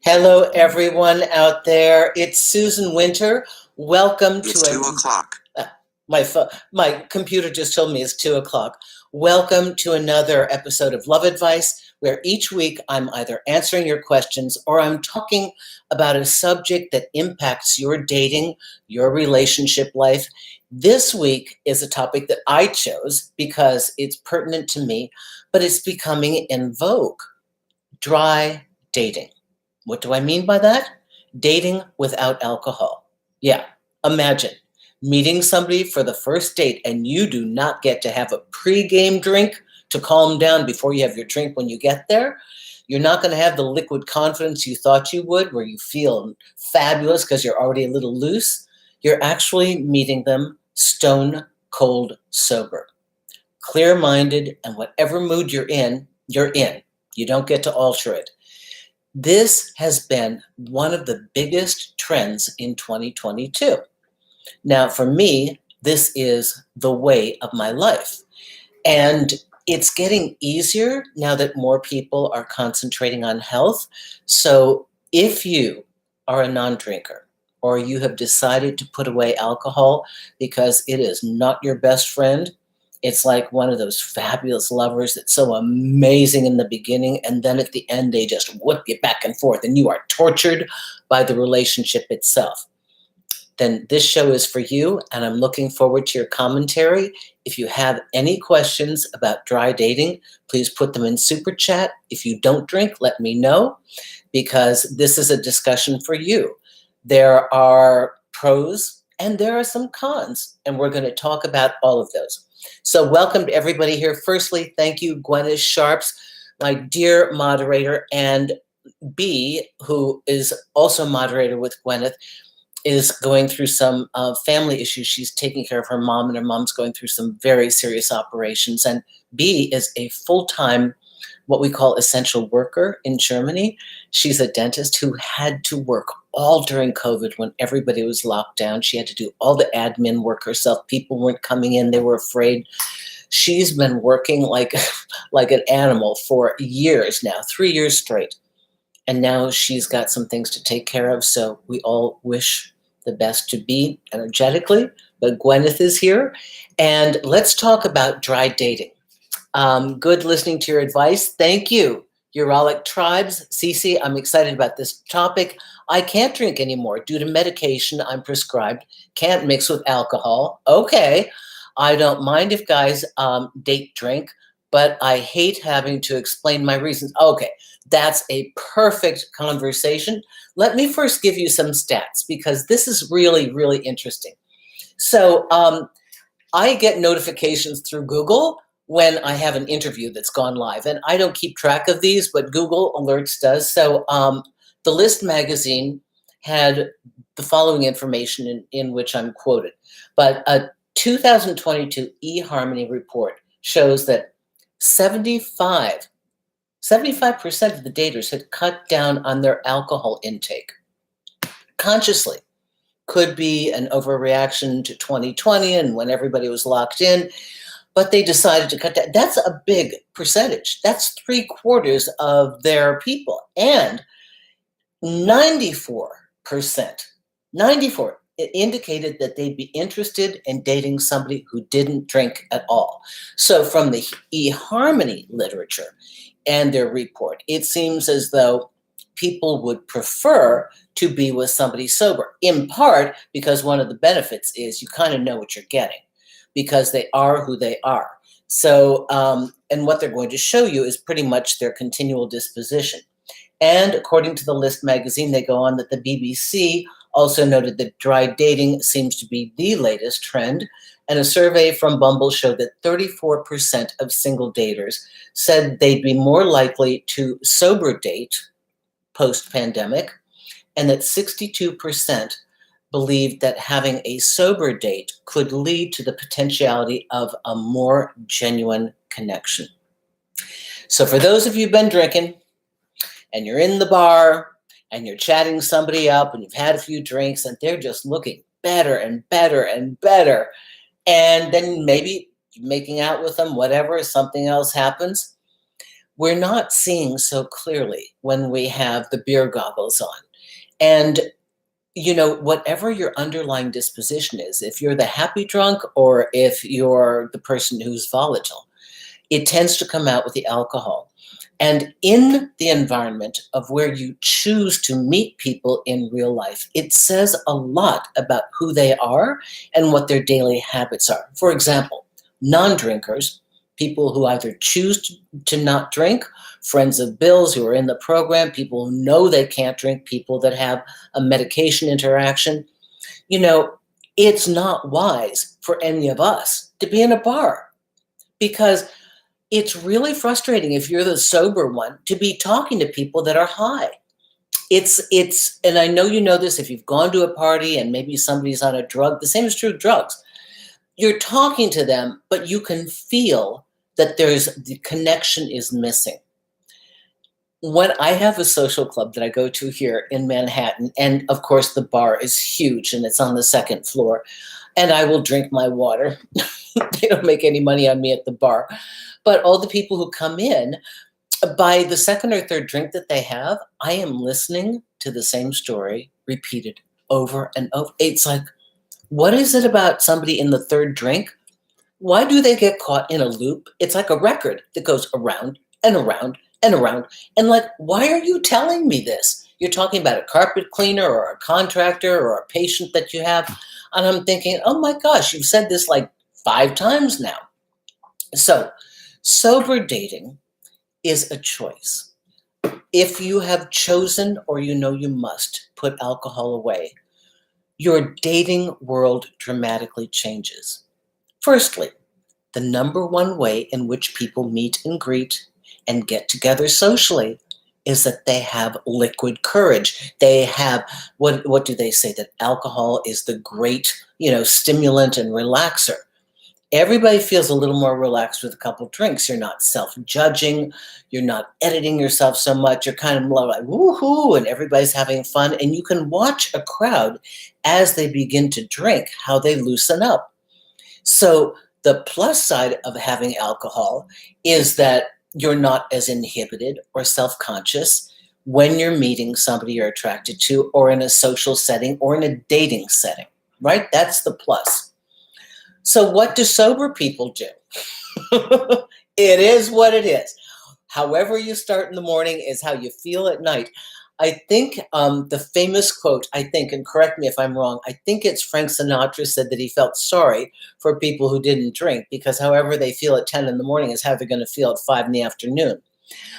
Hello, everyone out there. It's Susan Winter. Welcome to It's 2:00. my computer just told me it's 2:00. Welcome to another episode of Love Advice, where each week I'm either answering your questions or I'm talking about a subject that impacts your dating, your relationship life. This week is a topic that I chose because it's pertinent to me, but it's becoming in vogue. Dry dating. What do I mean by that? Dating without alcohol. Yeah, imagine meeting somebody for the first date and you do not get to have a pre-game drink to calm down before you have your drink when you get there. You're not going to have the liquid confidence you thought you would, where you feel fabulous because you're already a little loose. You're actually meeting them stone cold sober, clear-minded, and whatever mood you're in, you're in. You don't get to alter it. This has been one of the biggest trends in 2022. Now, for me, this is the way of my life. And it's getting easier now that more people are concentrating on health. So if you are a non-drinker or you have decided to put away alcohol because it is not your best friend, it's like one of those fabulous lovers that's so amazing in the beginning, and then at the end, they just whip you back and forth, and you are tortured by the relationship itself. Then this show is for you, and I'm looking forward to your commentary. If you have any questions about dry dating, please put them in Super Chat. If you don't drink, let me know, because this is a discussion for you. There are pros and there are some cons, and we're going to talk about all of those. So welcome to everybody here. Firstly, thank you, Gwyneth Sharps, my dear moderator, and B, who is also moderator with Gwyneth, is going through some family issues. She's taking care of her mom, and her mom's going through some very serious operations. And B is a full-time, what we call essential worker in Germany. She's a dentist who had to work all during COVID when everybody was locked down. She had to do all the admin work herself. People weren't coming in. They were afraid. She's been working like an animal for years now, 3 years straight. And now she's got some things to take care of. So we all wish the best to be energetically. But Gwyneth is here. And let's talk about dry dating. Good listening to your advice. Thank you, Uralic Tribes. Cece, I'm excited about this topic. I can't drink anymore due to medication I'm prescribed. Can't mix with alcohol. Okay. I don't mind if guys date drink, but I hate having to explain my reasons. Okay, that's a perfect conversation. Let me first give you some stats because this is really, really interesting. So I get notifications through Google when I have an interview that's gone live. And I don't keep track of these, but Google Alerts does. So the List magazine had the following information in which I'm quoted. But a 2022 eHarmony report shows that 75% of the daters had cut down on their alcohol intake consciously. Could be an overreaction to 2020 and when everybody was locked in, but they decided to cut that. That's a big percentage. That's 3/4 of their people. And 94%, it indicated that they'd be interested in dating somebody who didn't drink at all. So from the eHarmony literature and their report, it seems as though people would prefer to be with somebody sober, in part because one of the benefits is you kind of know what you're getting because they are who they are. So, and what they're going to show you is pretty much their continual disposition. And according to the List magazine, they go on that the BBC also noted that dry dating seems to be the latest trend. And a survey from Bumble showed that 34% of single daters said they'd be more likely to sober date post-pandemic, and that 62% believed that having a sober date could lead to the potentiality of a more genuine connection. So for those of you who've been drinking and you're in the bar and you're chatting somebody up and you've had a few drinks and they're just looking better and better and better, and then maybe making out with them, whatever, something else happens. we're not seeing so clearly when we have the beer goggles on. And whatever your underlying disposition is, if you're the happy drunk or if you're the person who's volatile, it tends to come out with the alcohol. And in the environment of where you choose to meet people in real life, it says a lot about who they are and what their daily habits are. For example, non-drinkers, people who either choose to not drink, friends of Bill's who are in the program, people who know they can't drink, people that have a medication interaction. It's not wise for any of us to be in a bar because it's really frustrating if you're the sober one to be talking to people that are high. And I know you know this if you've gone to a party and maybe somebody's on a drug. The same is true of drugs. You're talking to them, but you can feel that the connection is missing. When I have a social club that I go to here in Manhattan, and of course the bar is huge and it's on the second floor, and I will drink my water. They don't make any money on me at the bar. But all the people who come in, by the second or third drink that they have, I am listening to the same story repeated over and over. It's like, what is it about somebody in the third drink? Why do they get caught in a loop? It's like a record that goes around and around and around. And like, why are you telling me this? You're talking about a carpet cleaner or a contractor or a patient that you have. And I'm thinking, oh my gosh, you've said this like 5 times now. So sober dating is a choice. If you have chosen or you must put alcohol away, your dating world dramatically changes. Firstly, the number one way in which people meet and greet and get together socially is that they have liquid courage. They have, what do they say? That alcohol is the great, stimulant and relaxer. Everybody feels a little more relaxed with a couple of drinks. You're not self-judging. You're not editing yourself so much. You're kind of like, woohoo, and everybody's having fun. And you can watch a crowd as they begin to drink, how they loosen up. So the plus side of having alcohol is that you're not as inhibited or self-conscious when you're meeting somebody you're attracted to or in a social setting or in a dating setting, right? That's the plus. So what do sober people do? It is what it is. However you start in the morning is how you feel at night. I think the famous quote, and correct me if I'm wrong, I think it's Frank Sinatra said that he felt sorry for people who didn't drink because however they feel at 10 in the morning is how they're going to feel at 5 in the afternoon.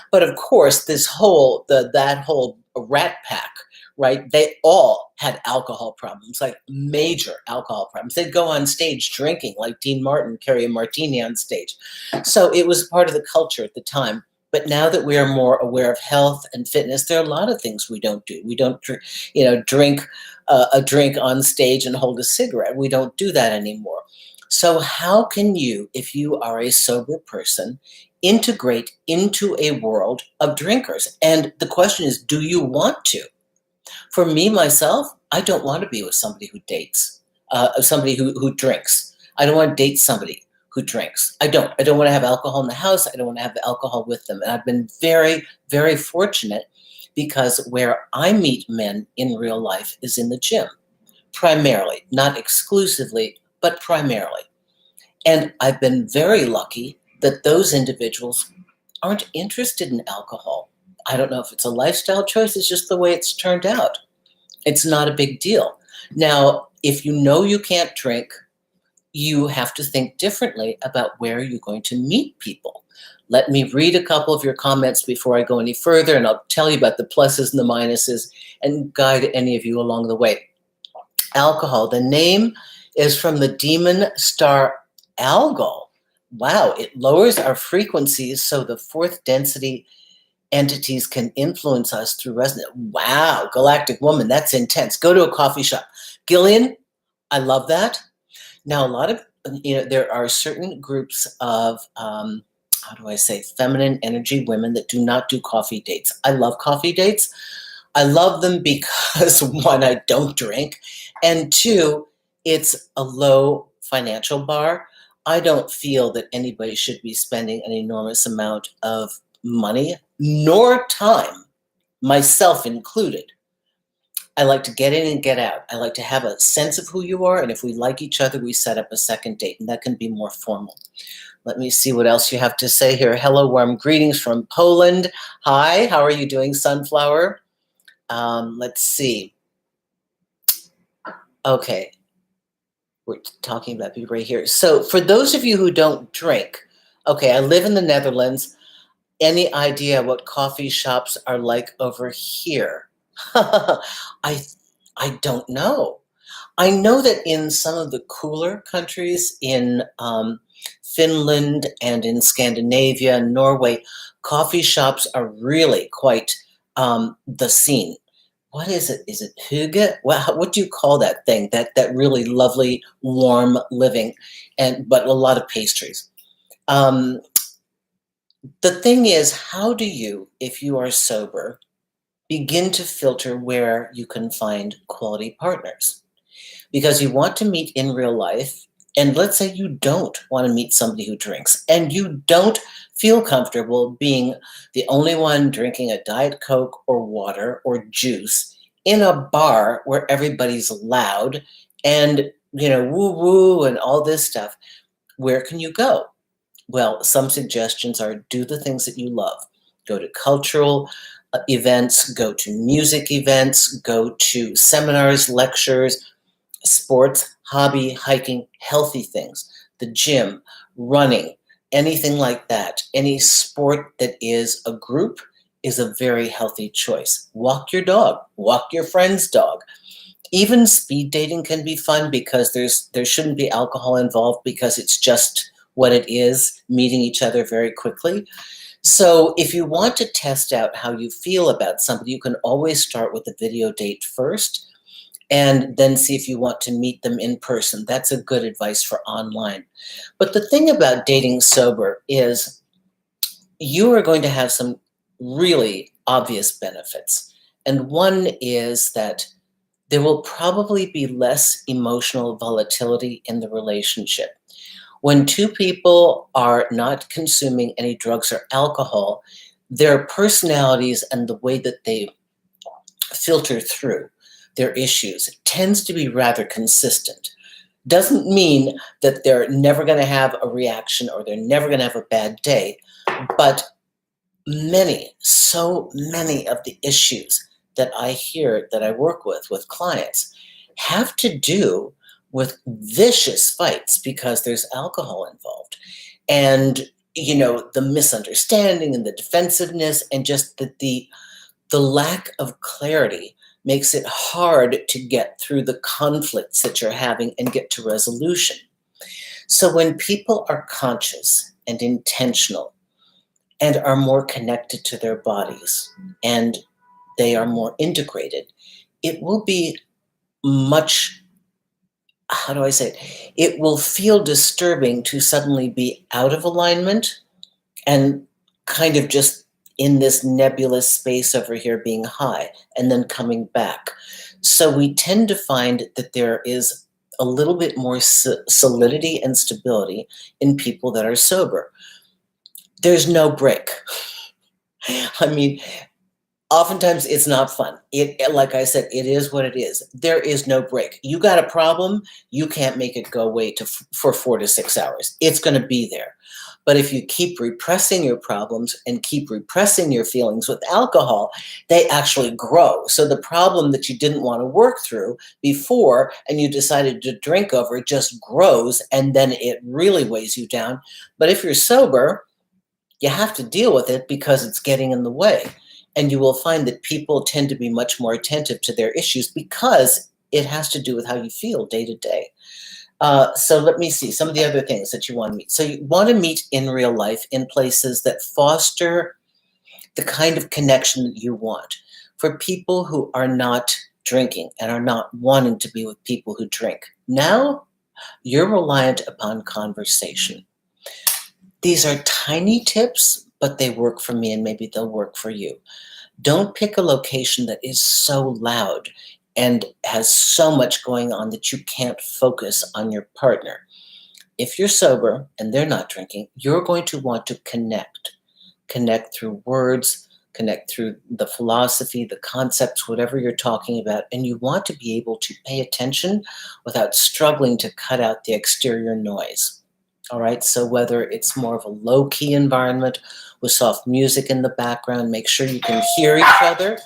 But of course, that whole rat pack, right? They all had alcohol problems, like major alcohol problems. They'd go on stage drinking, like Dean Martin, carry a martini on stage. So it was part of the culture at the time. But now that we are more aware of health and fitness, there are a lot of things we don't do. We don't, drink a drink on stage and hold a cigarette. We don't do that anymore. So how can you, if you are a sober person, integrate into a world of drinkers? And the question is, do you want to? For me, myself, I don't want to be with somebody who dates, somebody who drinks. I don't want to date somebody who drinks. I don't want to have alcohol in the house. I don't want to have the alcohol with them. And I've been very, very fortunate because where I meet men in real life is in the gym, primarily, not exclusively, but primarily. And I've been very lucky that those individuals aren't interested in alcohol. I don't know if it's a lifestyle choice. It's just the way it's turned out. It's not a big deal. Now, if you know you can't drink, you have to think differently about where you're going to meet people. Let me read a couple of your comments before I go any further, and I'll tell you about the pluses and the minuses and guide any of you along the way. Alcohol. The name is from the demon star Algol. Wow, it lowers our frequencies so the fourth density entities can influence us through resonance. Wow, galactic woman, that's intense. Go to a coffee shop. Gillian, I love that. Now, a lot of, there are certain groups of, feminine energy women that do not do coffee dates. I love coffee dates. I love them because one, I don't drink, and two, it's a low financial bar. I don't feel that anybody should be spending an enormous amount of money nor time, myself included. I like to get in and get out. I like to have a sense of who you are, and if we like each other, we set up a second date, and that can be more formal. Let me see what else you have to say here. Hello, warm greetings from Poland. Hi, how are you doing, Sunflower? Let's see. Okay, we're talking about people right here. So for those of you who don't drink, okay, I live in the Netherlands. Any idea what coffee shops are like over here? I I don't know. I know that in some of the cooler countries, in Finland and in Scandinavia and Norway, coffee shops are really quite the scene. What is it? Is it hygge? Well, what do you call that thing? That really lovely, warm living, and but a lot of pastries. Um, the thing is, how do you, if you are sober, begin to filter where you can find quality partners? Because you want to meet in real life, and let's say you don't want to meet somebody who drinks, and you don't feel comfortable being the only one drinking a Diet Coke or water or juice in a bar where everybody's loud and, woo woo and all this stuff. Where can you go? Well, some suggestions are do the things that you love. Go to cultural events, go to music events, go to seminars, lectures, sports, hobby, hiking, healthy things, the gym, running, anything like that. Any sport that is a group is a very healthy choice. Walk your dog, walk your friend's dog. Even speed dating can be fun because there shouldn't be alcohol involved because it's just what it is, meeting each other very quickly. So if you want to test out how you feel about somebody, you can always start with a video date first and then see if you want to meet them in person. That's a good advice for online. But the thing about dating sober is you are going to have some really obvious benefits. And one is that there will probably be less emotional volatility in the relationship. When two people are not consuming any drugs or alcohol, their personalities and the way that they filter through their issues tends to be rather consistent. Doesn't mean that they're never going to have a reaction or they're never going to have a bad day, but so many of the issues that I hear that I work with clients have to do with vicious fights because there's alcohol involved. And, the misunderstanding and the defensiveness and just the lack of clarity makes it hard to get through the conflicts that you're having and get to resolution. So when people are conscious and intentional and are more connected to their bodies and they are more integrated, it will be much, how do I say it? It will feel disturbing to suddenly be out of alignment and kind of just in this nebulous space over here being high and then coming back. So we tend to find that there is a little bit more solidity and stability in people that are sober. There's no break. I mean, oftentimes it's not fun. Like I said, it is what it is. There is no break. You got a problem, you can't make it go away for 4 to 6 hours. It's going to be there. But if you keep repressing your problems and keep repressing your feelings with alcohol, they actually grow. So the problem that you didn't want to work through before and you decided to drink over just grows, and then it really weighs you down. But if you're sober, you have to deal with it because it's getting in the way. And you will find that people tend to be much more attentive to their issues because it has to do with how you feel day to day. So let me see some of the other things that you want to meet. So you want to meet in real life in places that foster the kind of connection that you want. For people who are not drinking and are not wanting to be with people who drink, now you're reliant upon conversation. These are tiny tips, but they work for me and maybe they'll work for you. Don't pick a location that is so loud and has so much going on that you can't focus on your partner. If you're sober and they're not drinking, you're going to want to connect. connect through words, connect through the philosophy, the concepts, whatever you're talking about. And you want to be able to pay attention without struggling to cut out the exterior noise. All right. So whether it's more of a low key environment with soft music in the background, make sure you can hear each other.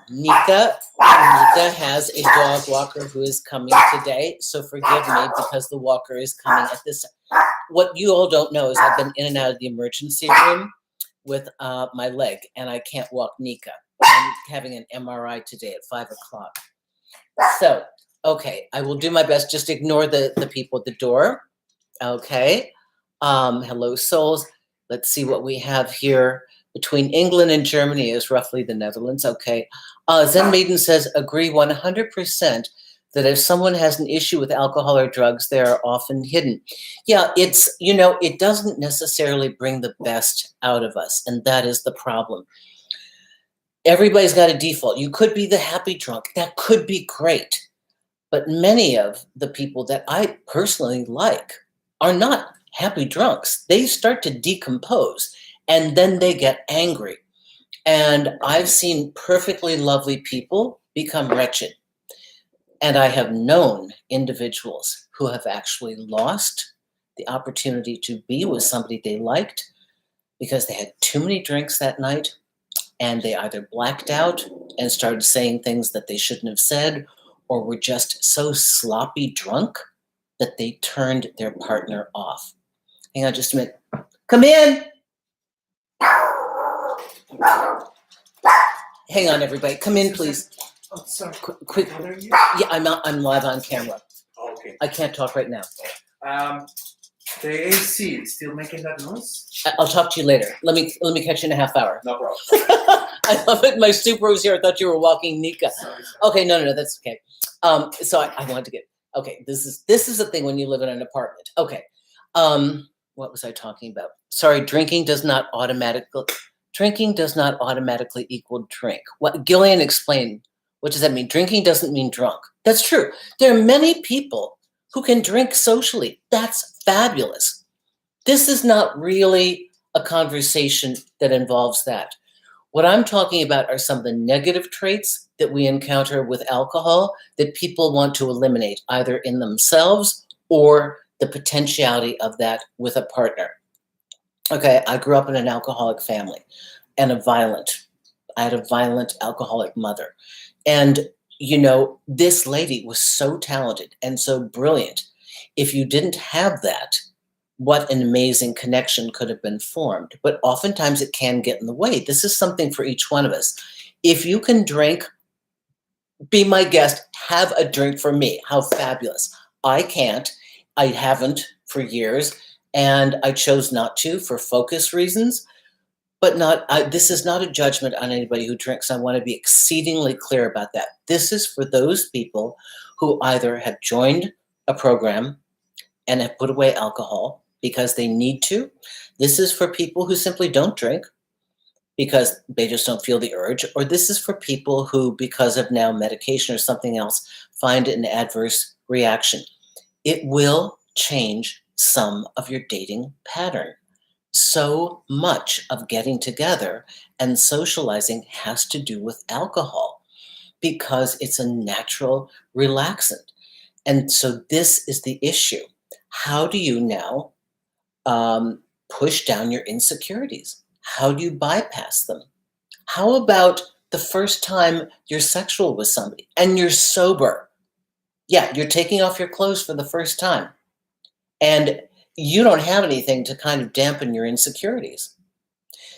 Nika has a dog walker who is coming today. So forgive me because the walker is coming at this. What you all don't know is I've been in and out of the emergency room with my leg, and I can't walk Nika. I'm having an MRI today at 5 o'clock. So, okay, I will do my best. Just ignore the people at the door. Okay. Hello, souls. Let's see what we have here. Between England and Germany is roughly the Netherlands. Okay. Zen Maiden says, agree 100% that if someone has an issue with alcohol or drugs, they are often hidden. Yeah, it doesn't necessarily bring the best out of us. And that is the problem. Everybody's got a default. You could be the happy drunk. That could be great. But many of the people that I personally like are not happy drunks. They start to decompose and then they get angry. And I've seen perfectly lovely people become wretched. And I have known individuals who have actually lost the opportunity to be with somebody they liked because they had too many drinks that night and they either blacked out and started saying things that they shouldn't have said or were just so sloppy drunk that they turned their partner off. Hang on just a minute. Come in. Hang on, everybody. Come in, please. Oh, sorry. Quick. Yeah, I'm live on camera. Oh, okay. I can't talk right now. The AC is still making that noise? I'll talk to you later. Let me catch you in a half hour. No problem. I love it. My super was here. I thought you were walking Nika. Sorry. Okay, no, that's okay. So I wanted to get. Okay, this is the thing when you live in an apartment. Okay, what was I talking about? Sorry, drinking does not automatically equal drink. What Gillian explained. What does that mean? Drinking doesn't mean drunk. That's true. There are many people who can drink socially. That's fabulous. This is not really a conversation that involves that. What I'm talking about are some of the negative traits that we encounter with alcohol that people want to eliminate, either in themselves or the potentiality of that with a partner. Okay, I grew up in an alcoholic family and I had a violent alcoholic mother. And, this lady was so talented and so brilliant. If you didn't have that, what an amazing connection could have been formed. But oftentimes it can get in the way. This is something for each one of us. If you can drink, be my guest, have a drink for me. How fabulous. I can't. I haven't for years. And I chose not to for focus reasons. But this is not a judgment on anybody who drinks. I want to be exceedingly clear about that. This is for those people who either have joined a program and have put away alcohol because they need to. This is for people who simply don't drink because they just don't feel the urge. Or this is for people who, because of now medication or something else, find an adverse reaction. It will change some of your dating pattern. So much of getting together and socializing has to do with alcohol because it's a natural relaxant. And so this is the issue. How do you now push down your insecurities? How do you bypass them? How about the first time you're sexual with somebody and you're sober? Yeah, you're taking off your clothes for the first time. And you don't have anything to kind of dampen your insecurities.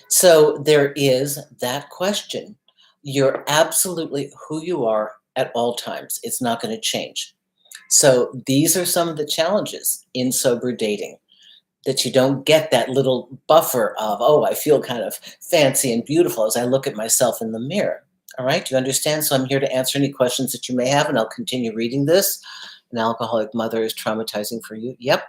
So there is that question. You're absolutely who you are at all times. It's not going to change. So these are some of the challenges in sober dating, that you don't get that little buffer of, oh, I feel kind of fancy and beautiful as I look at myself in the mirror. All right, do you understand? So I'm here to answer any questions that you may have, and I'll continue reading this. An alcoholic mother is traumatizing for you. Yep.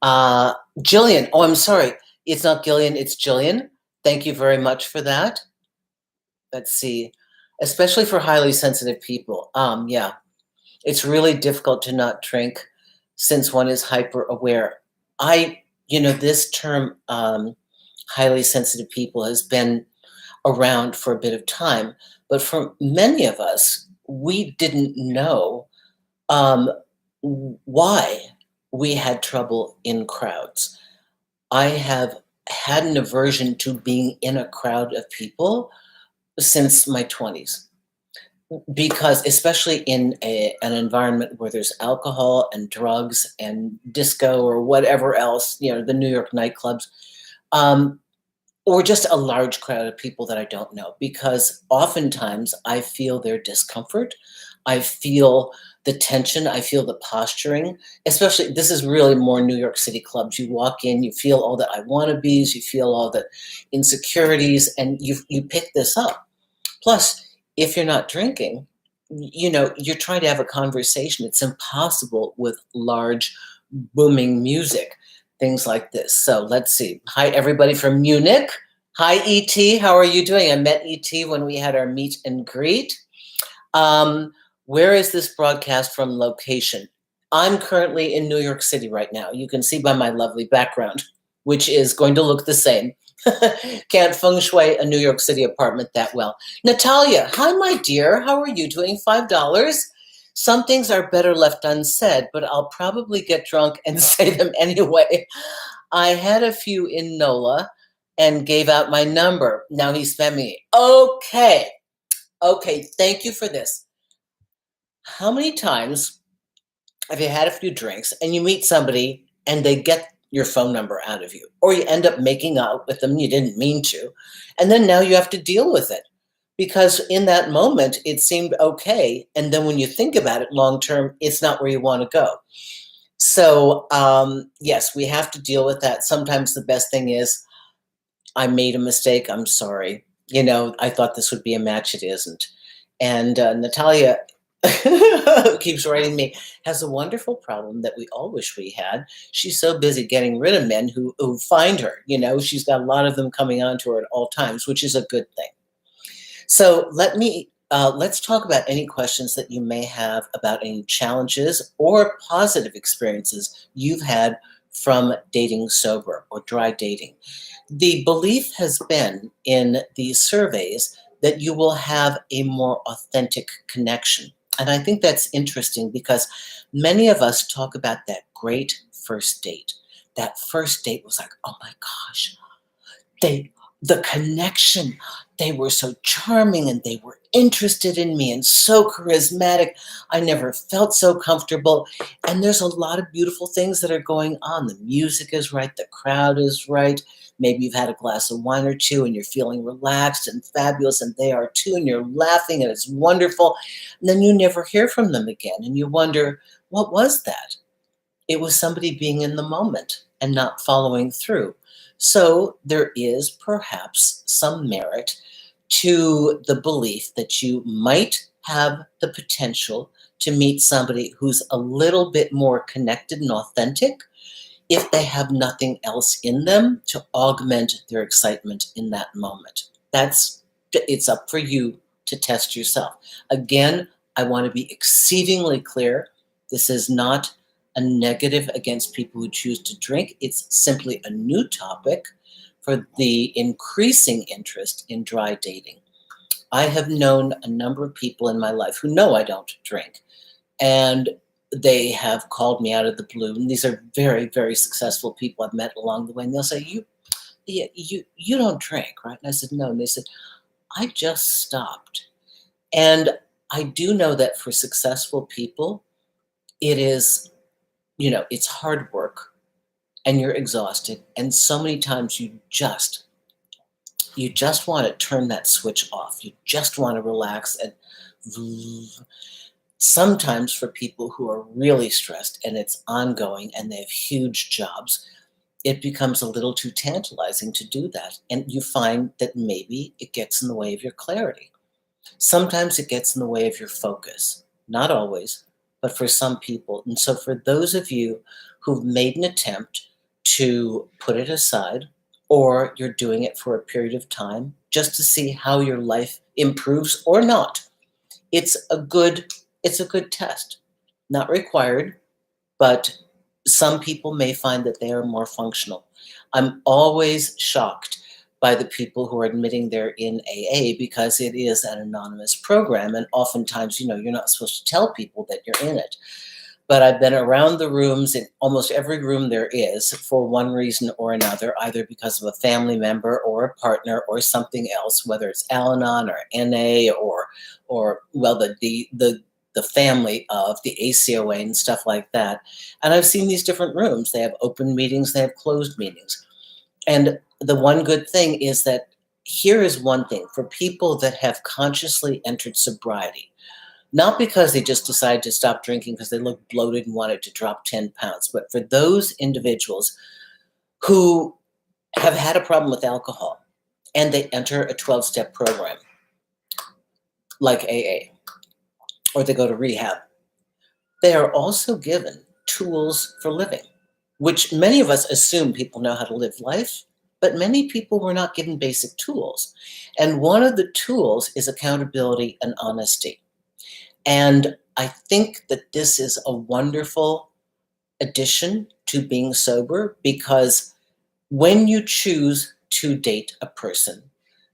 Jillian. Oh, I'm sorry. It's not Gillian. It's Jillian. Thank you very much for that. Let's see. Especially for highly sensitive people. Yeah. It's really difficult to not drink since one is hyper aware. This term highly sensitive people has been around for a bit of time. But for many of us, we didn't know um, why we had trouble in crowds. I have had an aversion to being in a crowd of people since my 20s because especially in an environment where there's alcohol and drugs and disco or whatever else, the New York nightclubs, um, or just a large crowd of people that I don't know, because oftentimes I feel their discomfort. I feel the tension. I feel the posturing. Especially, this is really more New York City clubs. You walk in, you feel all the I wannabes, you feel all the insecurities, and you pick this up. Plus, if you're not drinking, you're trying to have a conversation. It's impossible with large, booming music, things like this. So let's see. Hi, everybody from Munich. Hi, ET. How are you doing? I met ET when we had our meet and greet. Um, where is this broadcast from location? I'm currently in New York City right now. You can see by my lovely background, which is going to look the same. Can't feng shui a New York City apartment that well. Natalia, hi, my dear. How are you doing? $5. Some things are better left unsaid, but I'll probably get drunk and say them anyway. I had a few in NOLA and gave out my number. Now he's me. Okay. Okay. Thank you for this. How many times have you had a few drinks and you meet somebody and they get your phone number out of you, or you end up making out with them you didn't mean to, and then now you have to deal with it because in that moment it seemed okay, and then when you think about it long term, it's not where you want to go. So yes, we have to deal with that. Sometimes the best thing is, I made a mistake, I'm sorry, I thought this would be a match, it isn't. And Natalia keeps writing me, has a wonderful problem that we all wish we had. She's so busy getting rid of men who find her. She's got a lot of them coming on to her at all times, which is a good thing. So let's talk about any questions that you may have about any challenges or positive experiences you've had from dating sober or dry dating. The belief has been in these surveys that you will have a more authentic connection. And I think that's interesting because many of us talk about that great first date. That first date was like, oh my gosh, they the connection, they were so charming and they were interested in me and so charismatic. I never felt so comfortable. And there's a lot of beautiful things that are going on. The music is right, the crowd is right. Maybe you've had a glass of wine or two and you're feeling relaxed and fabulous, and they are too, and you're laughing and it's wonderful. And then you never hear from them again and you wonder, what was that? It was somebody being in the moment and not following through. So there is perhaps some merit to the belief that you might have the potential to meet somebody who's a little bit more connected and authentic if they have nothing else in them to augment their excitement in that moment. It's up for you to test yourself. Again, I want to be exceedingly clear. This is not a negative against people who choose to drink. It's simply a new topic for the increasing interest in dry dating. I have known a number of people in my life who know I don't drink, and they have called me out of the blue. And these are very, very successful people I've met along the way. And they'll say, you don't drink, right? And I said, no. And they said, I just stopped. And I do know that for successful people, it is, it's hard work and you're exhausted. And so many times you just want to turn that switch off. You just want to relax. And sometimes for people who are really stressed and it's ongoing and they have huge jobs, it becomes a little too tantalizing to do that. And you find that maybe it gets in the way of your clarity. Sometimes it gets in the way of your focus. Not always, but for some people. And so for those of you who've made an attempt to put it aside, or you're doing it for a period of time just to see how your life improves or not, it's a good test. Not required, but Some people may find that they are more functional. I'm always shocked by the people who are admitting they're in AA because it is an anonymous program. And oftentimes, you're not supposed to tell people that you're in it. But I've been around the rooms in almost every room there is for one reason or another, either because of a family member or a partner or something else, whether it's Al-Anon or NA or well, the family of the ACOA and stuff like that. And I've seen these different rooms. They have open meetings, they have closed meetings. And the one good thing is that here is one thing for people that have consciously entered sobriety, not because they just decided to stop drinking because they looked bloated and wanted to drop 10 pounds, but for those individuals who have had a problem with alcohol and they enter a 12-step program like AA, or they go to rehab, they are also given tools for living, which many of us assume people know how to live life, but many people were not given basic tools. And one of the tools is accountability and honesty. And I think that this is a wonderful addition to being sober, because when you choose to date a person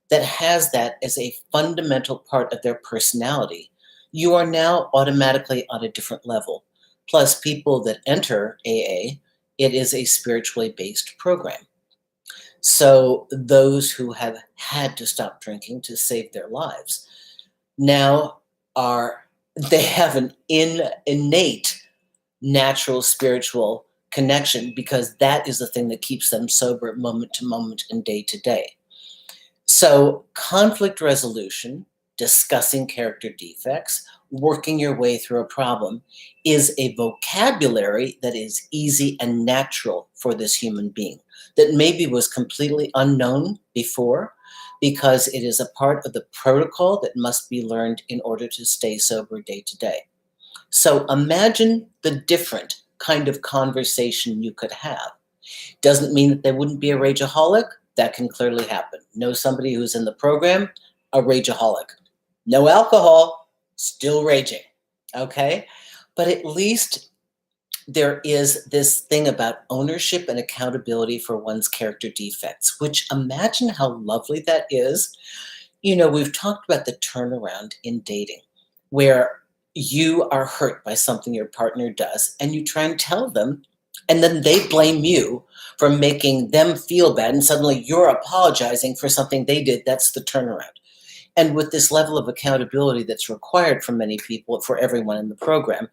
that has that as a fundamental part of their personality, you are now automatically on a different level. Plus, people that enter AA, it is a spiritually based program. So those who have had to stop drinking to save their lives now they have an innate natural spiritual connection, because that is the thing that keeps them sober moment to moment and day to day. So conflict resolution, discussing character defects, working your way through a problem is a vocabulary that is easy and natural for this human being that maybe was completely unknown before, because it is a part of the protocol that must be learned in order to stay sober day to day. So imagine the different kind of conversation you could have. Doesn't mean that they wouldn't be a rageaholic. That can clearly happen. Know somebody who's in the program, a rageaholic. No alcohol, still raging. Okay? But at least there is this thing about ownership and accountability for one's character defects, which, imagine how lovely that is. We've talked about the turnaround in dating, where you are hurt by something your partner does and you try and tell them, and then they blame you for making them feel bad, and suddenly you're apologizing for something they did. That's the turnaround. And with this level of accountability that's required from many people, for everyone in the program,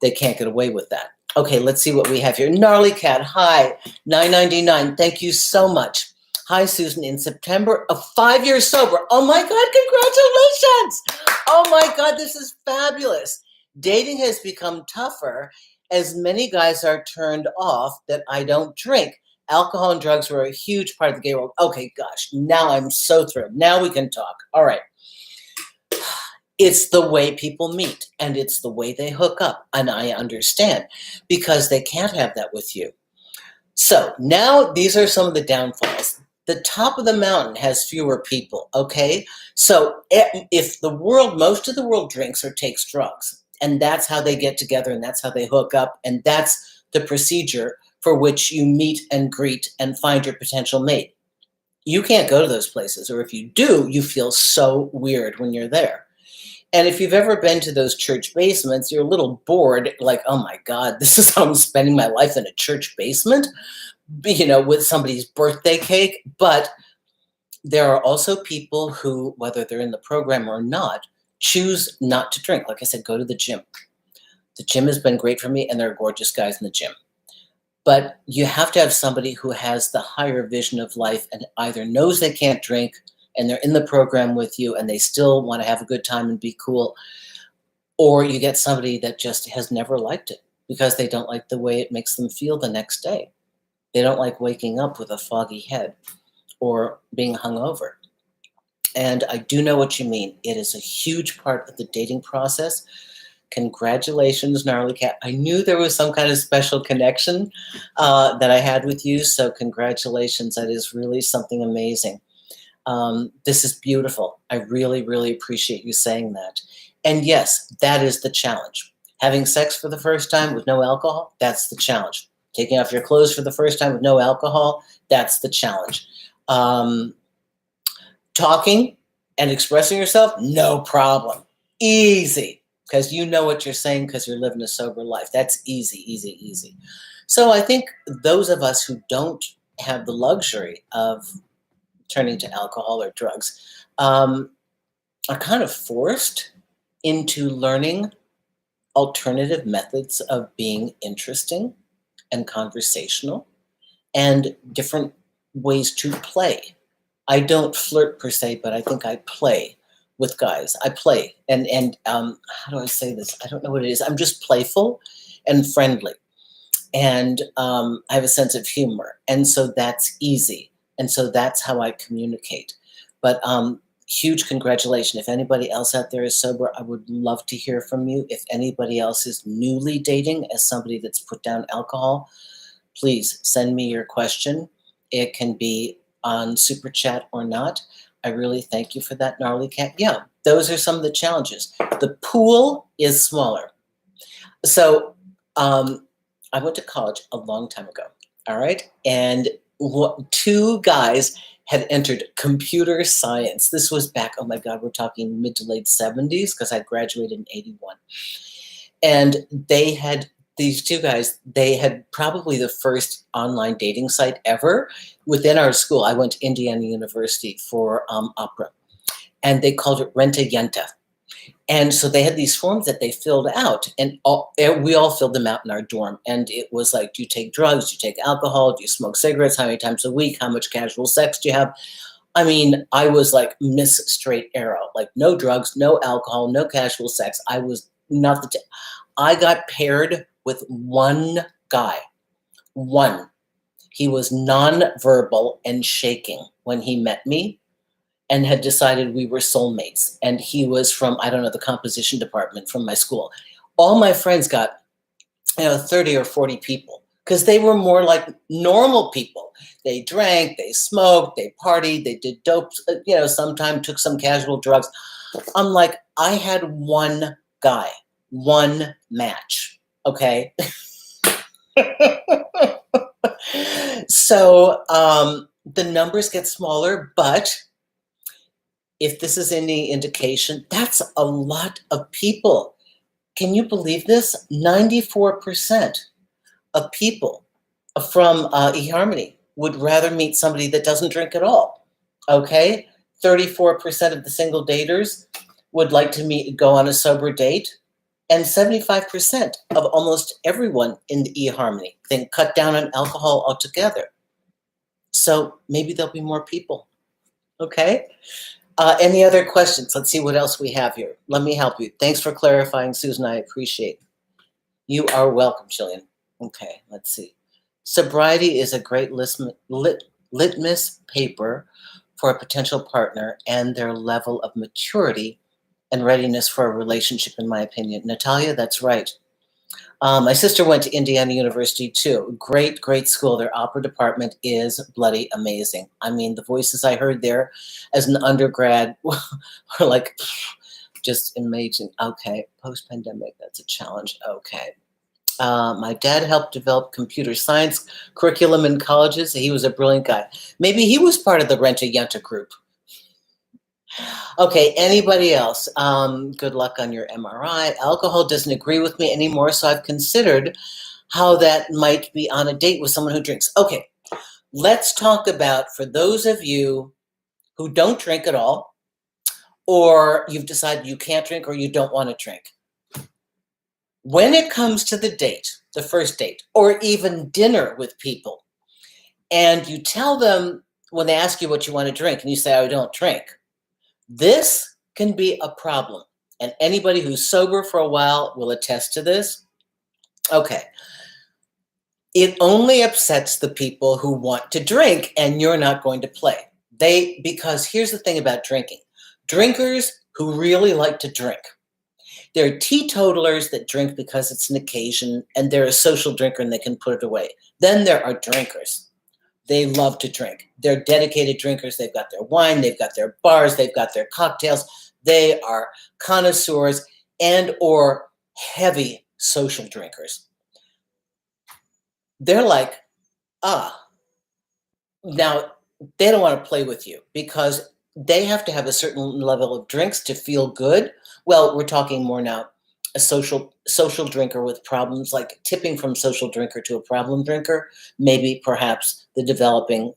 they can't get away with that. Okay, let's see what we have here. Gnarly Cat, hi, $9.99. Thank you so much. Hi, Susan. In September, 5 years sober. Oh my God, congratulations. Oh my God, this is fabulous. Dating has become tougher as many guys are turned off that I don't drink. Alcohol and drugs were a huge part of the gay world. Okay, gosh, now I'm so thrilled. Now we can talk. All right. It's the way people meet, and it's the way they hook up. And I understand, because they can't have that with you. So now these are some of the downfalls. The top of the mountain has fewer people, okay? So if most of the world drinks or takes drugs, and that's how they get together, and that's how they hook up, and that's the procedure for which you meet and greet and find your potential mate, you can't go to those places. Or if you do, you feel so weird when you're there. And if you've ever been to those church basements, you're a little bored, like, oh my God, this is how I'm spending my life, in a church basement, with somebody's birthday cake. But there are also people who, whether they're in the program or not, choose not to drink. Like I said, go to the gym. The gym has been great for me, and there are gorgeous guys in the gym. But you have to have somebody who has the higher vision of life and either knows they can't drink and they're in the program with you and they still want to have a good time and be cool, or you get somebody that just has never liked it because they don't like the way it makes them feel the next day. They don't like waking up with a foggy head or being hungover. And I do know what you mean. It is a huge part of the dating process. Congratulations, Gnarly Cat. I knew there was some kind of special connection that I had with you, so congratulations. That is really something amazing. This is beautiful. I really, really appreciate you saying that. And yes, that is the challenge. Having sex for the first time with no alcohol, that's the challenge. Taking off your clothes for the first time with no alcohol, that's the challenge. Talking and expressing yourself, no problem. Easy, because you know what you're saying because you're living a sober life. That's easy, easy, easy. So I think those of us who don't have the luxury of turning to alcohol or drugs are kind of forced into learning alternative methods of being interesting and conversational and different ways to play. I don't flirt per se, but I think I play with guys. I play, and how do I say this? I don't know what it is. I'm just playful and friendly, and I have a sense of humor, and so that's easy, and so that's how I communicate. But huge congratulations! If anybody else out there is sober, I would love to hear from you. If anybody else is newly dating as somebody that's put down alcohol, please send me your question. It can be on Super Chat or not. I really thank you for that, Gnarly Cat. Yeah, those are some of the challenges. The pool is smaller. So I went to college a long time ago, all right? And two guys had entered computer science. This was back, oh my God, we're talking mid to late 70s because I graduated in 81. And these two guys, they had probably the first online dating site ever within our school. I went to Indiana University for opera, and they called it Renta Yenta. And so they had these forms that they filled out, and we all filled them out in our dorm. And it was like, do you take drugs? Do you take alcohol? Do you smoke cigarettes? How many times a week? How much casual sex do you have? I mean, I was like Miss Straight Arrow, like no drugs, no alcohol, no casual sex. I was not the I got paired with one guy. One. He was nonverbal and shaking when he met me and had decided we were soulmates. And he was from, I don't know, the composition department from my school. All my friends got, 30 or 40 people because they were more like normal people. They drank, they smoked, they partied, they did dope, sometimes took some casual drugs. I'm like, I had one guy, one match, okay? So the numbers get smaller, but if this is any indication, that's a lot of people. Can you believe this? 94% of people from eHarmony would rather meet somebody that doesn't drink at all, okay? 34% of the single daters would like to go on a sober date, and 75% of almost everyone in the eHarmony think cut down on alcohol altogether. So maybe there'll be more people, okay? Any other questions? Let's see what else we have here. Let me help you. Thanks for clarifying, Susan. I appreciate it. You are welcome, Jillian. Okay, let's see. Sobriety is a great litmus paper for a potential partner and their level of maturity and readiness for a relationship, in my opinion. Natalia, that's right. My sister went to Indiana University too. Great, great school. Their opera department is bloody amazing. I mean, the voices I heard there as an undergrad were like just amazing. Okay, post-pandemic, that's a challenge. Okay. My dad helped develop computer science curriculum in colleges. He was a brilliant guy. Maybe he was part of the Renta Yenta group. Okay, anybody else? Good luck on your MRI. Alcohol doesn't agree with me anymore, so I've considered how that might be on a date with someone who drinks. Okay, let's talk about, for those of you who don't drink at all, or you've decided you can't drink or you don't want to drink. When it comes to the date, the first date, or even dinner with people, and you tell them when they ask you what you want to drink, and you say, I don't drink, this can be a problem. And anybody who's sober for a while will attest to this. Okay. It only upsets the people who want to drink, and you're not going to play. Because here's the thing about drinking. Drinkers who really like to drink. There are teetotalers that drink because it's an occasion, and they're a social drinker and they can put it away. Then there are drinkers. They love to drink. They're dedicated drinkers. They've got their wine, they've got their bars, they've got their cocktails. They are connoisseurs and or heavy social drinkers. they're like, ah, now they don't want to play with you because they have to have a certain level of drinks to feel good. Well, we're talking more now a social drinker with problems, like tipping from social drinker to a problem drinker, maybe perhaps the developing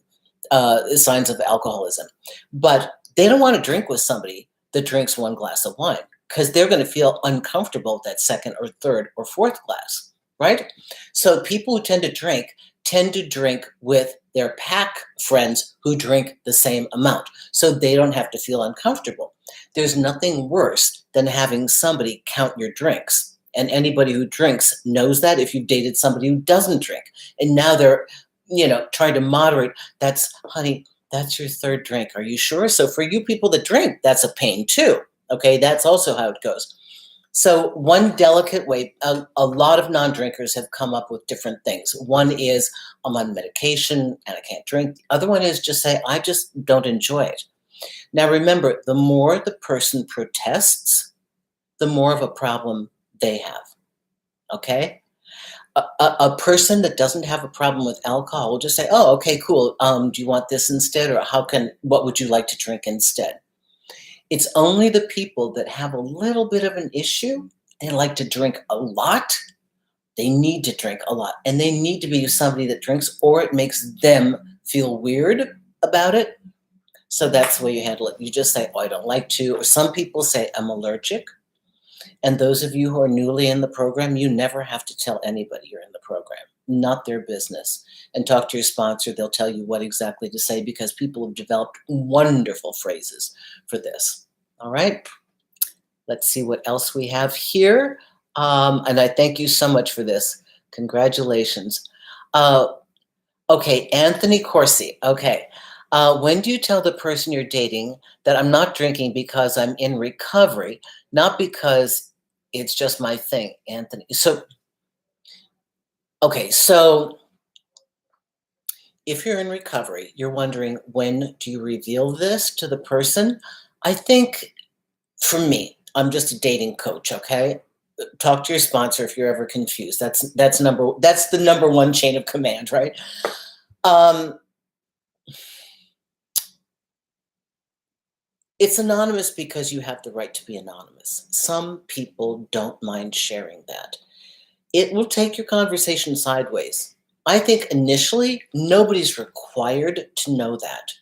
signs of alcoholism. But they don't want to drink with somebody that drinks one glass of wine because they're going to feel uncomfortable with that second or third or fourth glass, right? So people who tend to drink with their pack friends who drink the same amount so they don't have to feel uncomfortable. There's nothing worse than having somebody count your drinks. And anybody who drinks knows that if you've dated somebody who doesn't drink. And now they're, trying to moderate. Honey, that's your third drink. Are you sure? So for you people that drink, that's a pain too. Okay, that's also how it goes. So one delicate way, a lot of non-drinkers have come up with different things. One is, I'm on medication and I can't drink. The other one is just say, I just don't enjoy it. Now remember, the more the person protests, the more of a problem they have, okay? A person that doesn't have a problem with alcohol will just say, oh, okay, cool. Do you want this instead? Or what would you like to drink instead? It's only the people that have a little bit of an issue, they like to drink a lot. They need to drink a lot. And they need to be somebody that drinks, or it makes them feel weird about it. So that's the way you handle it. You just say, oh, I don't like to. Or some people say, I'm allergic. And those of you who are newly in the program, you never have to tell anybody you're in the program. Not their business. And talk to your sponsor. They'll tell you what exactly to say because people have developed wonderful phrases for this. All right. Let's see what else we have here. And I thank you so much for this. Congratulations. Okay, Anthony Corsi. Okay. When do you tell the person you're dating that I'm not drinking because I'm in recovery, not because it's just my thing, Anthony? So if you're in recovery, you're wondering, when do you reveal this to the person? I think for me, I'm just a dating coach, okay? Talk to your sponsor if you're ever confused. That's the number one chain of command, right? It's anonymous because you have the right to be anonymous. Some people don't mind sharing that. It will take your conversation sideways. I think initially, nobody's required to know that.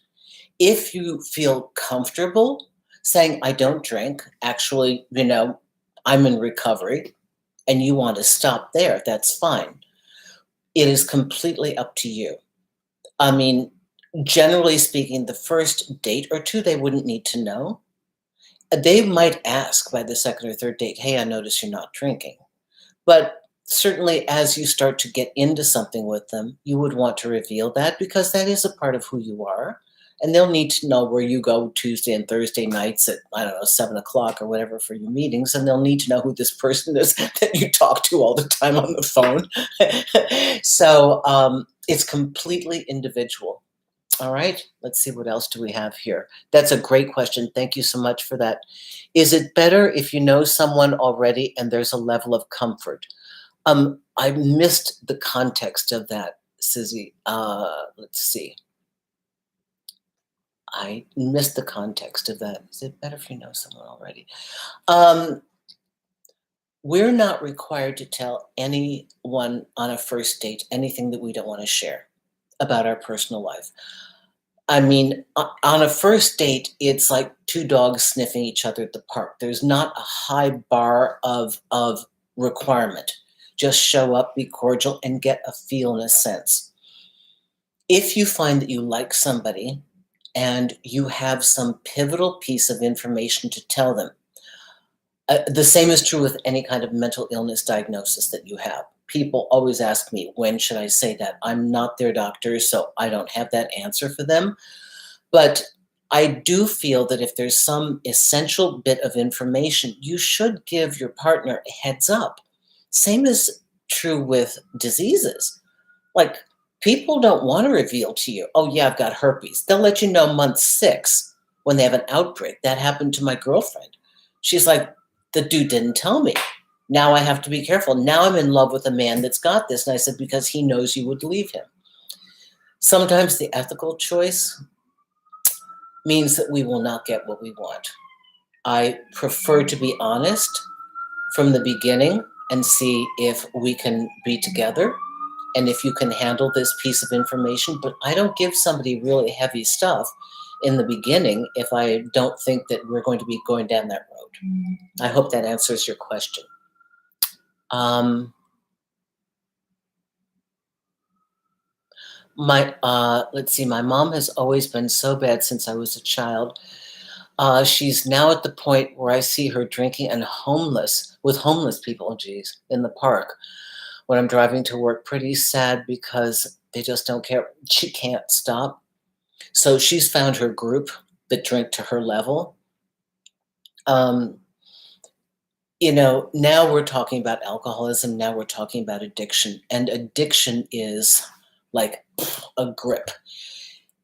If you feel comfortable saying, I don't drink, actually, I'm in recovery, and you want to stop there, that's fine. It is completely up to you. I mean, generally speaking, the first date or two, they wouldn't need to know. They might ask by the second or third date, hey, I notice you're not drinking. But certainly as you start to get into something with them, you would want to reveal that because that is a part of who you are. And they'll need to know where you go Tuesday and Thursday nights at, 7 o'clock or whatever for your meetings. And they'll need to know who this person is that you talk to all the time on the phone. So it's completely individual. All right, let's see, what else do we have here? That's a great question. Thank you so much for that. Is it better if you know someone already and there's a level of comfort? I missed the context of that, Sizzy. Let's see. I missed the context of that. Is it better if you know someone already? We're not required to tell anyone on a first date anything that we don't want to share about our personal life. I mean, on a first date, it's like two dogs sniffing each other at the park. There's not a high bar of requirement. Just show up, be cordial, and get a feel and a sense. If you find that you like somebody and you have some pivotal piece of information to tell them, the same is true with any kind of mental illness diagnosis that you have. People always ask me, when should I say that? I'm not their doctor, so I don't have that answer for them. But I do feel that if there's some essential bit of information, you should give your partner a heads up. Same is true with diseases. Like, people don't want to reveal to you, oh yeah, I've got herpes. They'll let you know month 6 when they have an outbreak. That happened to my girlfriend. She's like, the dude didn't tell me. Now I have to be careful. Now I'm in love with a man that's got this. And I said, because he knows you would leave him. Sometimes the ethical choice means that we will not get what we want. I prefer to be honest from the beginning and see if we can be together and if you can handle this piece of information. But I don't give somebody really heavy stuff in the beginning if I don't think that we're going to be going down that road. I hope that answers your question. Let's see, my mom has always been so bad since I was a child. She's now at the point where I see her drinking and with homeless people, in the park when I'm driving to work. Pretty sad because they just don't care. She can't stop. So she's found her group that drink to her level. Now we're talking about alcoholism. Now we're talking about addiction. And addiction is like a grip.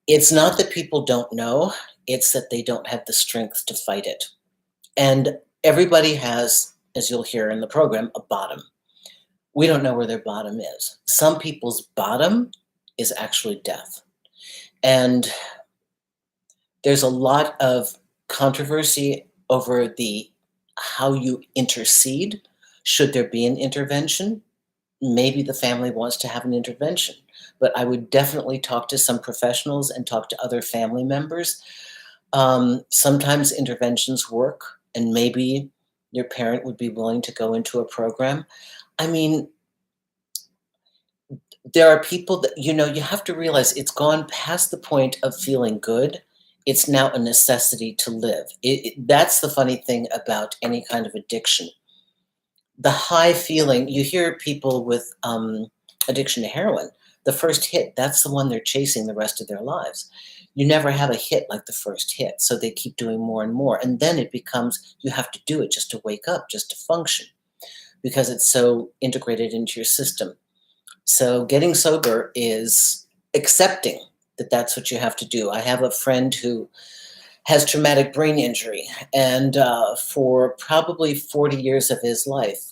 It's not that people don't know. It's that they don't have the strength to fight it. And everybody has, as you'll hear in the program, a bottom. We don't know where their bottom is. Some people's bottom is actually death. And there's a lot of controversy over how you intercede. Should there be an intervention? Maybe the family wants to have an intervention, but I would definitely talk to some professionals and talk to other family members. Sometimes interventions work, and maybe your parent would be willing to go into a program. I mean, there are people that, you have to realize it's gone past the point of feeling good. It's now a necessity to live. That's the funny thing about any kind of addiction. The high feeling, you hear people with addiction to heroin, the first hit, that's the one they're chasing the rest of their lives. You never have a hit like the first hit, so they keep doing more and more. And then it becomes, you have to do it just to wake up, just to function, because it's so integrated into your system. So getting sober is accepting that that's what you have to do. I have a friend who has traumatic brain injury, and for probably 40 years of his life,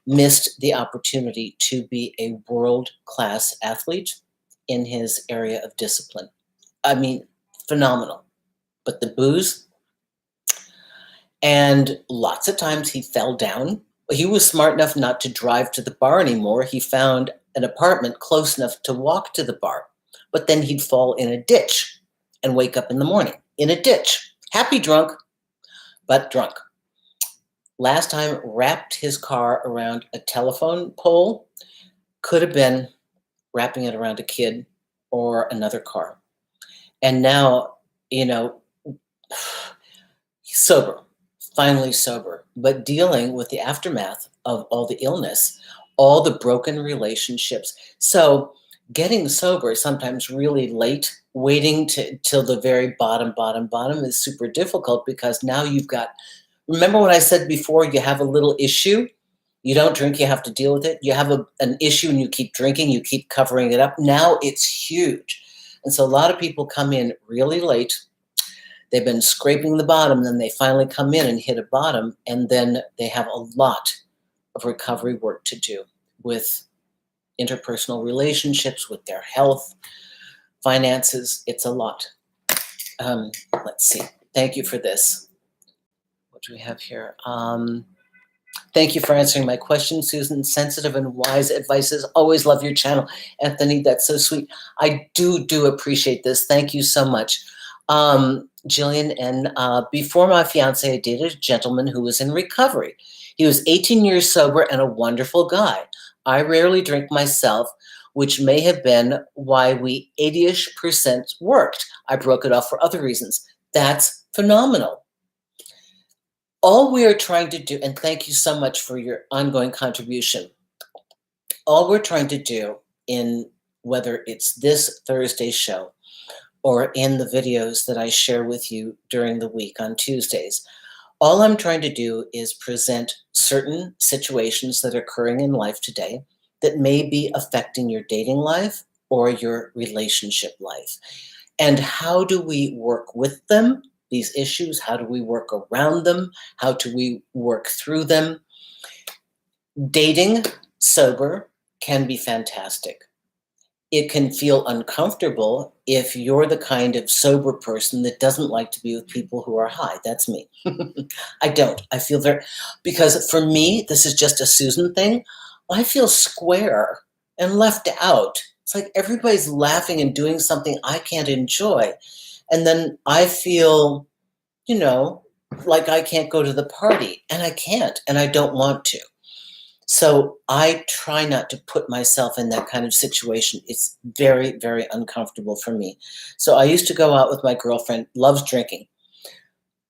missed the opportunity to be a world-class athlete in his area of discipline. I mean, phenomenal. But the booze, and lots of times he fell down. He was smart enough not to drive to the bar anymore. He found an apartment close enough to walk to the bar, but then he'd fall in a ditch and wake up in the morning in a ditch. Happy drunk, but drunk. Last time wrapped his car around a telephone pole, could have been wrapping it around a kid or another car. And now, he's sober, finally sober, but dealing with the aftermath of all the illness, all the broken relationships. So getting sober sometimes really late, waiting till the very bottom is super difficult, because now you've got, remember what I said before, you have a little issue, you don't drink, you have to deal with it. You have an issue and you keep drinking, you keep covering it up. Now it's huge. And so a lot of people come in really late. They've been scraping the bottom, then they finally come in and hit a bottom, and then they have a lot of recovery work to do with interpersonal relationships, with their health, finances. It's a lot. Let's see. Thank you for this. What do we have here? Thank you for answering my question, Susan. Sensitive and wise advices. Always love your channel. Anthony, that's so sweet. I do appreciate this. Thank you so much. Jillian, and before my fiance, I dated a gentleman who was in recovery. He was 18 years sober and a wonderful guy. I rarely drink myself, which may have been why we 80-ish% worked. I broke it off for other reasons. That's phenomenal. All we are trying to do, and thank you so much for your ongoing contribution, all we're trying to do, in whether it's this Thursday show or in the videos that I share with you during the week on Tuesdays, all I'm trying to do is present certain situations that are occurring in life today that may be affecting your dating life or your relationship life. And how do we work with them, these issues? How do we work around them? How do we work through them? Dating sober can be fantastic. It can feel uncomfortable if you're the kind of sober person that doesn't like to be with people who are high. That's me. I don't. I feel very, because for me, this is just a Susan thing. I feel square and left out. It's like everybody's laughing and doing something I can't enjoy. And then I feel, you know, like I can't go to the party, and I can't, and I don't want to. So I try not to put myself in that kind of situation. It's very, very uncomfortable for me. So I used to go out with my girlfriend, loves drinking.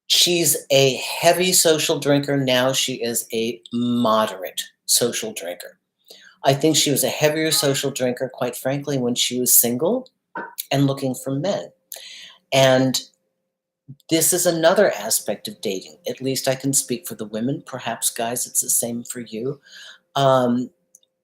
She's a heavy social drinker. Now she is a moderate social drinker. I think she was a heavier social drinker, quite frankly, when she was single and looking for men. And this is another aspect of dating. At least I can speak for the women. Perhaps, guys, it's the same for you. Um,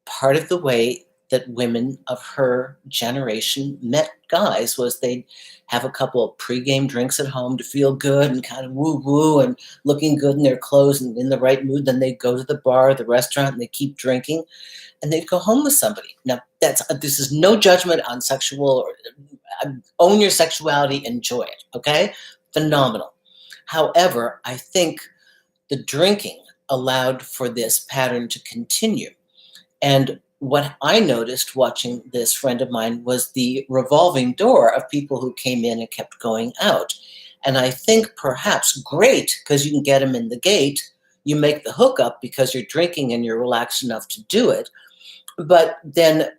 Part of the way that women of her generation met guys was they'd have a couple of pregame drinks at home to feel good and kind of woo woo and looking good in their clothes and in the right mood. Then they'd go to the bar, or the restaurant, and they keep drinking, and they'd go home with somebody. Now, this is no judgment on sexual, or own your sexuality, enjoy it. Okay, phenomenal. However, I think the drinking allowed for this pattern to continue. And what I noticed watching this friend of mine was the revolving door of people who came in and kept going out. And I think perhaps great, because you can get them in the gate, you make the hookup because you're drinking and you're relaxed enough to do it. But then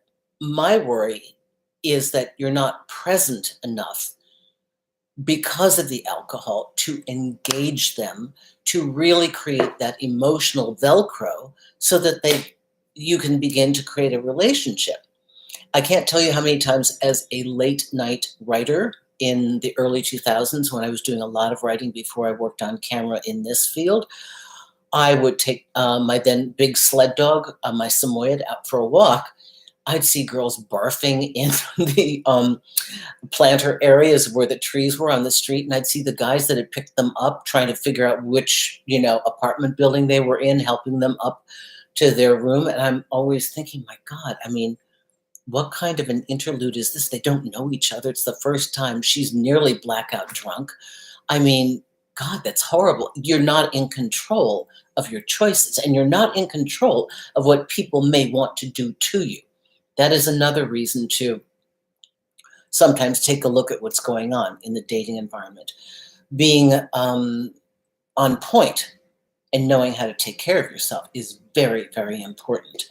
my worry is that you're not present enough because of the alcohol to engage them, to really create that emotional Velcro so that you can begin to create a relationship. I can't tell you how many times as a late night writer in the early 2000s, when I was doing a lot of writing before I worked on camera in this field, I would take my then big sled dog, my Samoyed, out for a walk. I'd see girls barfing in the planter areas where the trees were on the street, and I'd see the guys that had picked them up trying to figure out which, apartment building they were in, helping them up to their room. And I'm always thinking, my God, I mean, what kind of an interlude is this? They don't know each other. It's the first time. She's nearly blackout drunk. I mean, God, that's horrible. You're not in control of your choices, and you're not in control of what people may want to do to you. That is another reason to sometimes take a look at what's going on in the dating environment. Being on point and knowing how to take care of yourself is very, very important.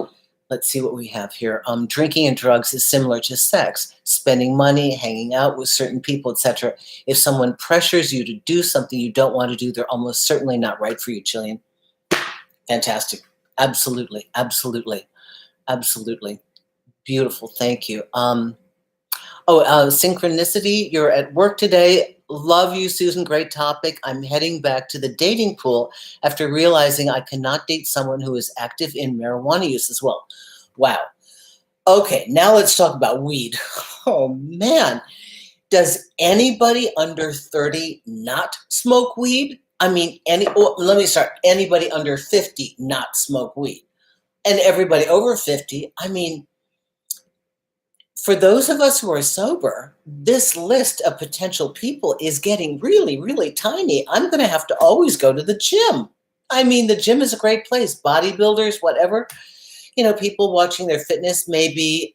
Let's see what we have here. Drinking and drugs is similar to sex. Spending money, hanging out with certain people, etc. If someone pressures you to do something you don't want to do, they're almost certainly not right for you, Jillian. Fantastic. Absolutely, absolutely, absolutely. Beautiful. Thank you. Synchronicity. You're at work today. Love you, Susan. Great topic. I'm heading back to the dating pool after realizing I cannot date someone who is active in marijuana use as well. Wow. Okay, now let's talk about weed. Oh, man. Does anybody under 30 not smoke weed? I mean, let me start. Anybody under 50 not smoke weed? And everybody over 50, I mean, for those of us who are sober, this list of potential people is getting really, really tiny. I'm going to have to always go to the gym. I mean, the gym is a great place. Bodybuilders, whatever. People watching their fitness, maybe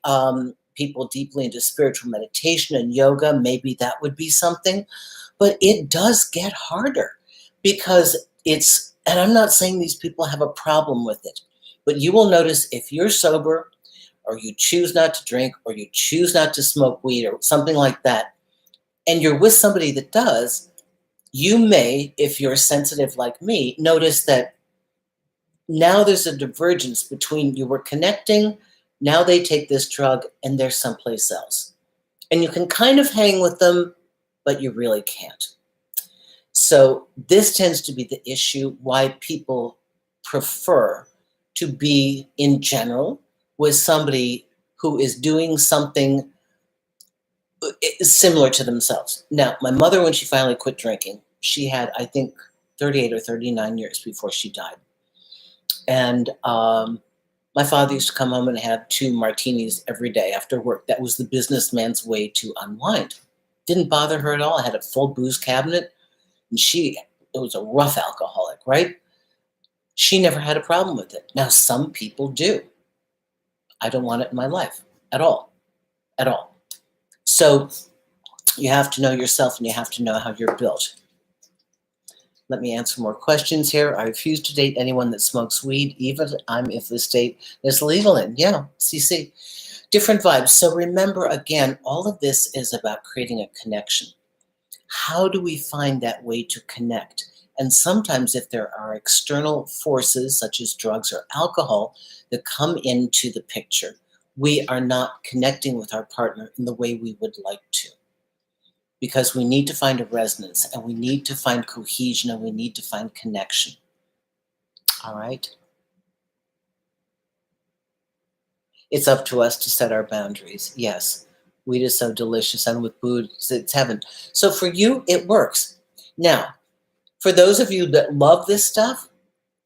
people deeply into spiritual meditation and yoga, maybe that would be something. But it does get harder because and I'm not saying these people have a problem with it, but you will notice if you're sober, or you choose not to drink, or you choose not to smoke weed, or something like that, and you're with somebody that does, you may, if you're sensitive like me, notice that now there's a divergence between you were connecting, now they take this drug, and they're someplace else. And you can kind of hang with them, but you really can't. So this tends to be the issue why people prefer to be, in general, with somebody who is doing something similar to themselves. Now, my mother, when she finally quit drinking, she had, I think, 38 or 39 years before she died. And My father used to come home and have 2 martinis every day after work. That was the businessman's way to unwind. Didn't bother her at all. I had a full booze cabinet, and it was a rough alcoholic, right? She never had a problem with it. Now, some people do. I don't want it in my life at all, at all. So you have to know yourself and you have to know how you're built. Let me answer more questions here. I refuse to date anyone that smokes weed, even if the state is legal in. Yeah, CC. Different vibes. So remember, again, all of this is about creating a connection. How do we find that way to connect? And sometimes, if there are external forces such as drugs or alcohol that come into the picture, we are not connecting with our partner in the way we would like to. Because we need to find a resonance and we need to find cohesion and we need to find connection. All right? It's up to us to set our boundaries. Yes, weed is so delicious, and with booze, it's heaven. So for you, it works. Now, for those of you that love this stuff,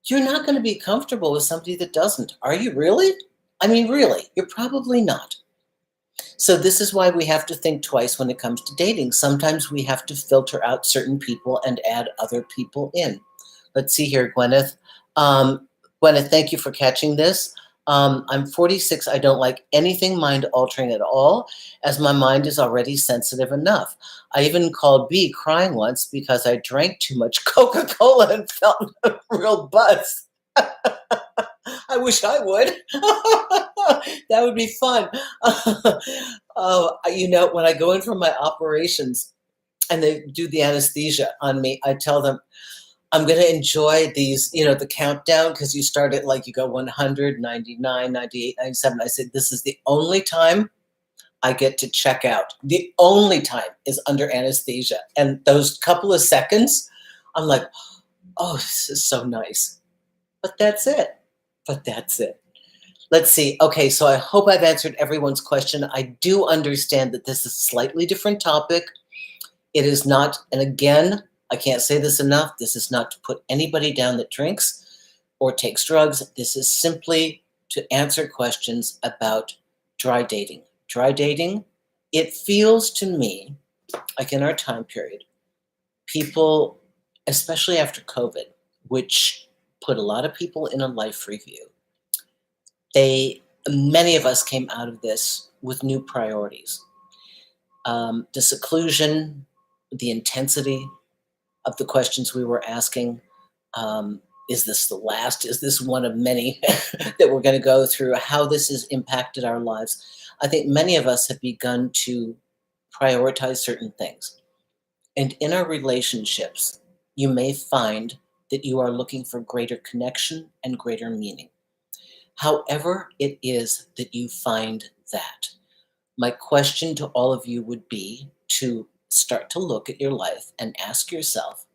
you're not going to be comfortable with somebody that doesn't. Are you really? I mean, really, you're probably not. So this is why we have to think twice when it comes to dating. Sometimes we have to filter out certain people and add other people in. Let's see here, Gwyneth. Gwyneth, thank you for catching this. I'm 46. I don't like anything mind altering at all, as my mind is already sensitive enough. I even called B crying once because I drank too much Coca-Cola and felt a real buzz. I wish I would. That would be fun. When I go in for my operations and they do the anesthesia on me, I tell them, I'm going to enjoy these, the countdown, because you start at you go 100, 99, 98, 97. I said, this is the only time I get to check out. The only time is under anesthesia. And those couple of seconds, I'm like, oh, this is so nice. But that's it. Let's see. Okay, so I hope I've answered everyone's question. I do understand that this is a slightly different topic. It is not, and again, I can't say this enough, this is not to put anybody down that drinks or takes drugs. This is simply to answer questions about dry dating. Dry dating, it feels to me, like in our time period, people, especially after COVID, which put a lot of people in a life review, many of us came out of this with new priorities. The seclusion, the intensity of the questions we were asking. Is this the last? Is this one of many that we're going to go through? How this has impacted our lives. I think many of us have begun to prioritize certain things. And in our relationships, you may find that you are looking for greater connection and greater meaning. However it is that you find that, my question to all of you would be to start to look at your life and ask yourself,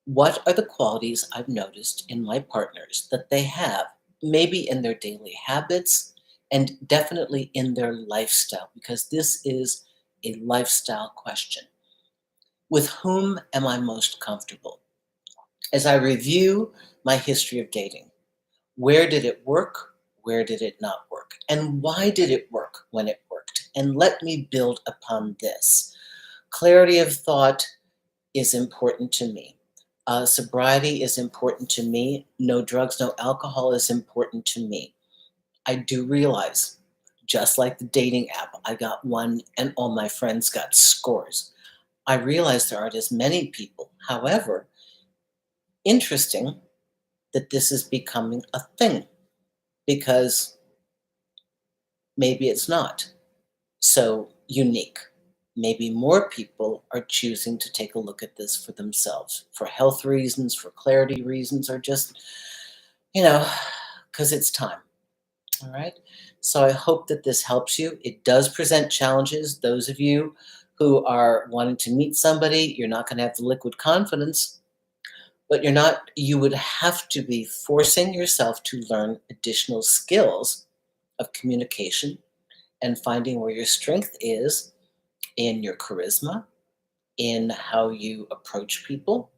what are the qualities I've noticed in my partners that they have, maybe in their daily habits and definitely in their lifestyle, because this is a lifestyle question. With whom am I most comfortable? As I review my history of dating, where did it work? Where did it not work? And why did it work when it worked? And let me build upon this. Clarity of thought is important to me. Sobriety is important to me. No drugs, no alcohol is important to me. I do realize, just like the dating app, I got one and all my friends got scores. I realize there aren't as many people. However, interesting that this is becoming a thing, because maybe it's not so unique. Maybe more people are choosing to take a look at this for themselves, for health reasons, for clarity reasons, or just, because it's time. All right. So I hope that this helps you. It does present challenges. Those of you who are wanting to meet somebody, you're not going to have the liquid confidence, but you would have to be forcing yourself to learn additional skills of communication and finding where your strength is in your charisma, in how you approach people.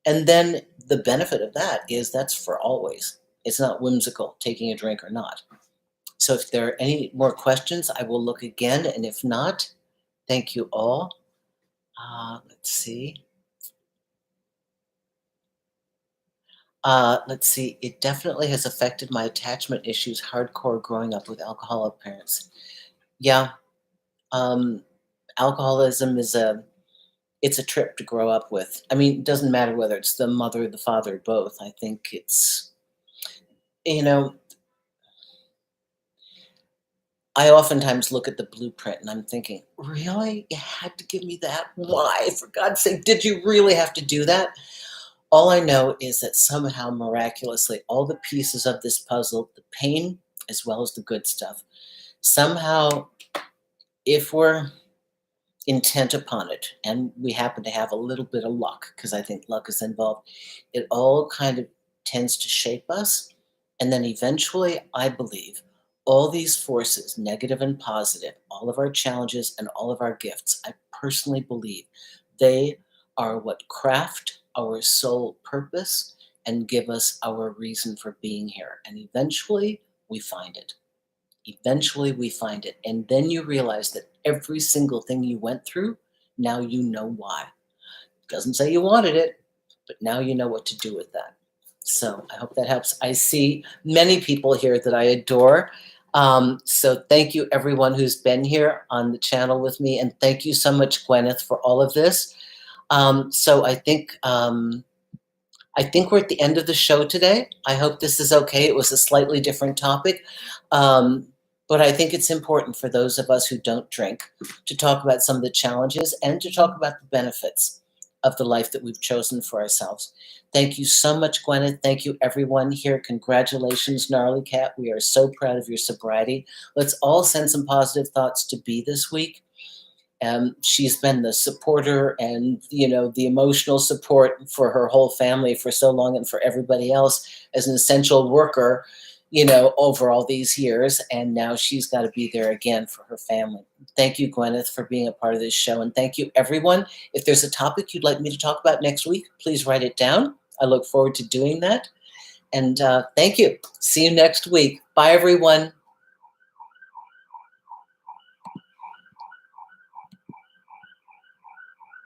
And then the benefit of that is that's for always. It's not whimsical, taking a drink or not. So if there are any more questions, I will look again. And if not, thank you all. Let's see. Let's see. It definitely has affected my attachment issues hardcore growing up with alcoholic parents. Yeah. Um, Alcoholism it's a trip to grow up with. I mean, it doesn't matter whether it's the mother, the father, both. I think it's, you know, I oftentimes look at the blueprint and I'm thinking, really? You had to give me that? Why? For God's sake, did you really have to do that? All I know is that somehow, miraculously, all the pieces of this puzzle, the pain as well as the good stuff, somehow, if we're intent upon it, and we happen to have a little bit of luck, because I think luck is involved, it all kind of tends to shape us. And then eventually, I believe, all these forces, negative and positive, all of our challenges and all of our gifts, I personally believe they are what craft our soul purpose and give us our reason for being here. And eventually, we find it. Eventually, we find it. And then you realize that every single thing you went through, now you know why. Doesn't say you wanted it, but now you know what to do with that. So I hope that helps. I see many people here that I adore. So thank you, everyone who's been here on the channel with me. And thank you so much, Gwyneth, for all of this. So I think we're at the end of the show today. I hope this is okay. It was a slightly different topic. But I think it's important for those of us who don't drink to talk about some of the challenges and to talk about the benefits of the life that we've chosen for ourselves. Thank you so much, Gwyneth. Thank you, everyone here. Congratulations, Gnarly Cat. We are so proud of your sobriety. Let's all send some positive thoughts to Bea this week. She's been the supporter and, the emotional support for her whole family for so long and for everybody else as an essential worker, over all these years. And now she's got to be there again for her family. Thank you, Gwyneth, for being a part of this show. And thank you, everyone. If there's a topic you'd like me to talk about next week, please write it down. I look forward to doing that. And thank you. See you next week. Bye, everyone.